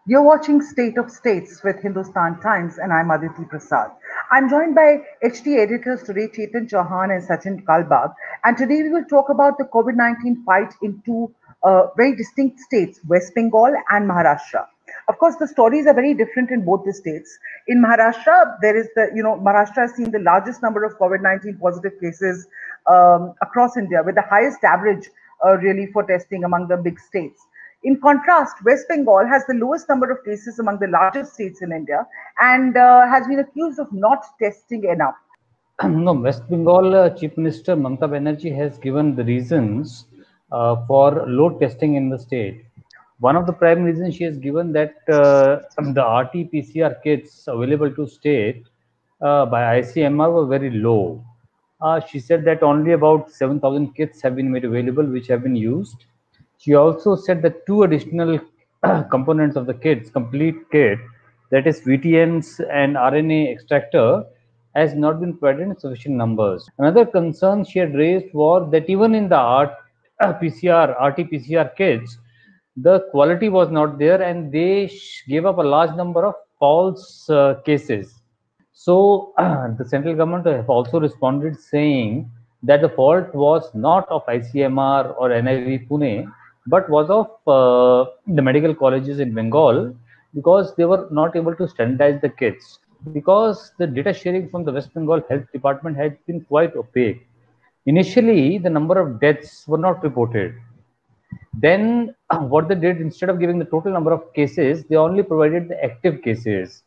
You're watching State of States with Hindustan Times, and I'm Aditi Prasad. I'm joined by HT editors today, Chetan Chauhan and Sachin Kalbag. And today we will talk about the COVID 19 fight in two very distinct states, West Bengal and Maharashtra. Of course, the stories are very different in both the states. In Maharashtra, Maharashtra has seen the largest number of COVID 19 positive cases across India, with the highest average really for testing among the big states. In contrast, West Bengal has the lowest number of cases among the largest states in India and has been accused of not testing enough. No, West Bengal Chief Minister Mamata Banerjee has given the reasons for low testing in the state. One of the prime reasons she has given that the RT-PCR kits available to state by ICMR were very low. She said that only about 7,000 kits have been made available, which have been used. She also said that two additional components of the kits, complete kit, that is VTNs and RNA extractor, has not been provided in sufficient numbers. Another concern she had raised was that even in the RT-PCR kits, the quality was not there and they gave up a large number of false cases. So the central government have also responded saying that the fault was not of ICMR or NIV Pune, but was of the medical colleges in Bengal, because they were not able to standardize the kits, because the data sharing from the West Bengal Health Department had been quite opaque. Initially, the number of deaths were not reported. Then what they did, instead of giving the total number of cases, they only provided the active cases,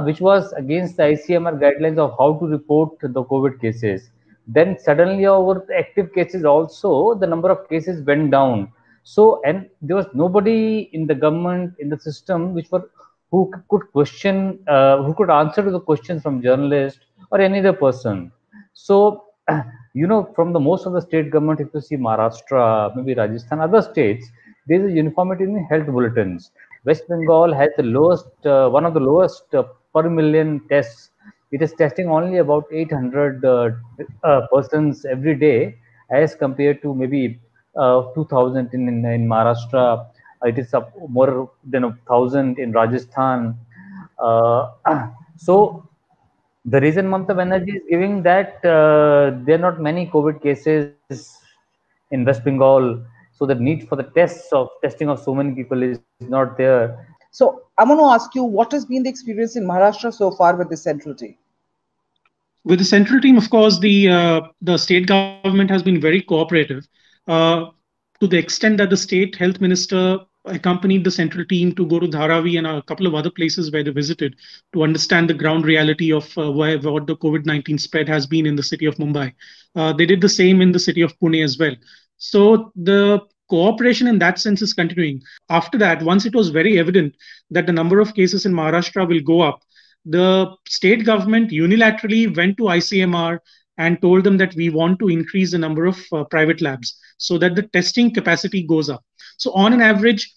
which was against the ICMR guidelines of how to report the COVID cases. Then suddenly over the active cases also, the number of cases went down. So, and there was nobody in the government, in the system, who could question, who could answer to the questions from journalists or any other person. So, from the most of the state government, if you see Maharashtra, maybe Rajasthan, other states, there is a uniformity in health bulletins. West Bengal has the lowest, one of the lowest per million tests. It is testing only about 800 persons every day, as compared to maybe 2,000 in Maharashtra. It is up more than 1,000 in Rajasthan. Uh, so the reason Mamata Banerjee is giving that there are not many COVID cases in West Bengal, so the need for the testing of so many people is not there. So I want to ask you, what has been the experience in Maharashtra so far with the central team? With the central team, of course, the state government has been very cooperative, uh, to the extent that the state health minister accompanied the central team to go to Dharavi and a couple of other places where they visited to understand the ground reality of what the COVID-19 spread has been in the city of Mumbai. They did the same in the city of Pune as well. So the cooperation in that sense is continuing. After that, once it was very evident that the number of cases in Maharashtra will go up, the state government unilaterally went to ICMR and told them that we want to increase the number of private labs so that the testing capacity goes up. So, on an average,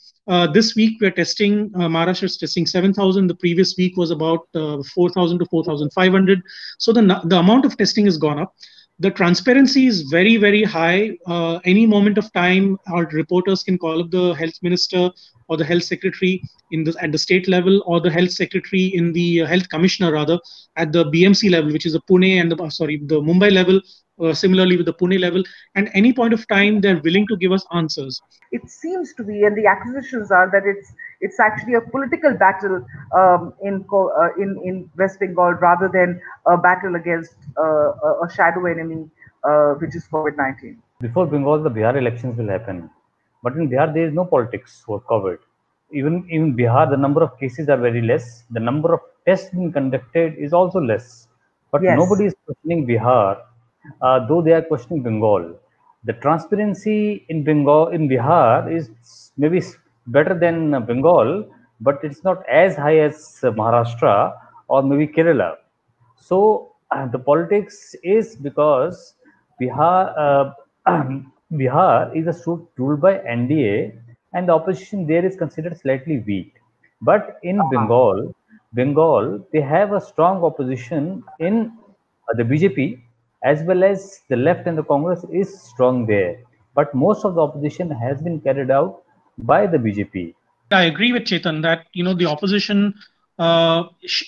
this week we're testing, Maharashtra is testing 7,000. The previous week was about 4,000 to 4,500. So, the amount of testing has gone up. The transparency is very, very high. Any moment of time, our reporters can call up the health minister or the health secretary at the state level, or the health secretary in the health commissioner rather at the BMC level, which is the Pune and the Mumbai level. Similarly with the Pune level, and any point of time they're willing to give us answers. It seems to be, and the accusations are that it's actually a political battle in West Bengal rather than a battle against a shadow enemy, which is COVID-19. Before Bengal, the Bihar elections will happen, but in Bihar there is no politics for COVID. Even in Bihar, the number of cases are very less. The number of tests being conducted is also less. But Yes. nobody is questioning Bihar, though they are questioning Bengal. The transparency in Bihar is maybe better than Bengal, but it's not as high as Maharashtra or maybe Kerala. So the politics is because Bihar is a state ruled by NDA, and the opposition there is considered slightly weak. But in Bengal, they have a strong opposition in the BJP, as well as the left, and the Congress is strong there. But most of the opposition has been carried out by the BJP. I agree with Chetan that the opposition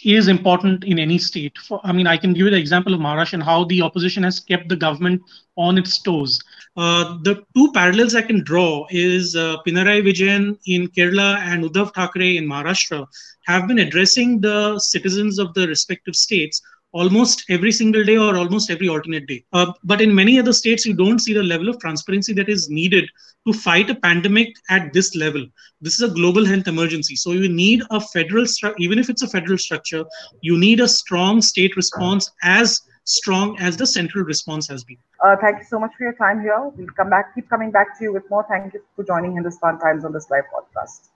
is important in any state. I mean, I can give you the example of Maharashtra and how the opposition has kept the government on its toes. The two parallels I can draw is Pinarayi Vijayan in Kerala and Uddhav Thackeray in Maharashtra have been addressing the citizens of the respective states almost every single day or almost every alternate day. But in many other states, you don't see the level of transparency that is needed to fight a pandemic at this level. This is a global health emergency. So you need a federal structure, even if it's a federal structure, you need a strong state response as strong as the central response has been. Thank you so much for your time here. We'll keep coming back to you with more. Thank you for joining Hindustan Times on this live podcast.